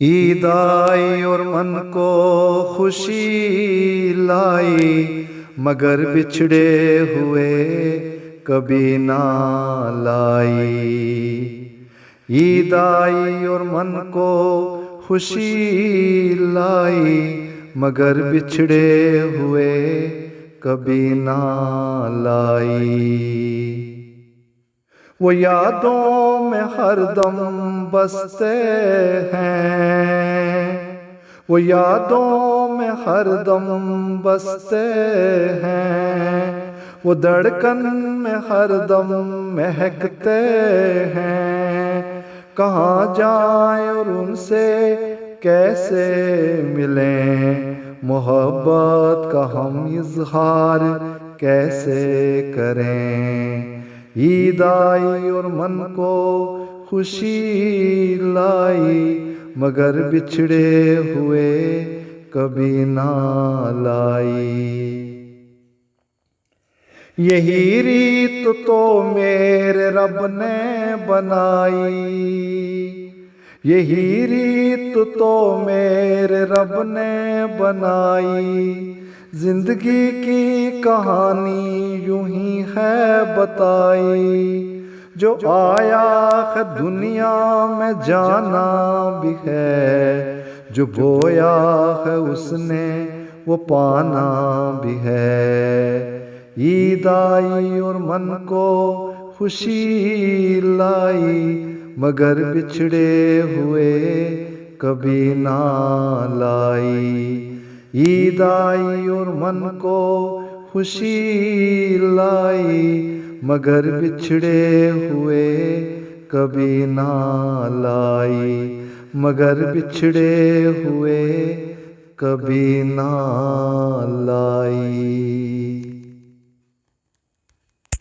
ईद आई और मन को खुशी लाई, मगर बिछड़े हुए कभी ना लाई। ईद आई और मन को खुशी लाई, मगर बिछड़े हुए कभी ना लाई। वो यादों में हरदम बसते हैं, वो यादों में हरदम बसते हैं, वो धड़कन में हरदम महकते हैं। कहाँ जाएं और उनसे कैसे मिलें, मोहब्बत का हम इजहार कैसे करें। ईद आई और मन को खुशी लाई, मगर बिछड़े हुए कभी ना लाई। यही रीत तो मेरे रब ने बनाई, यही रीत तो मेरे रब ने बनाई। जिंदगी की कहानी यूं ही है बताई, जो आया है दुनिया में जाना भी है, जो बोया है उसने वो पाना भी है। ईद आई और मन को खुशी लाई, मगर बिछड़े हुए कभी ना लाई। ईद आई और मन को खुशी लाई, मगर बिछड़े हुए कभी ना लाई, मगर बिछड़े हुए कभी ना लाई।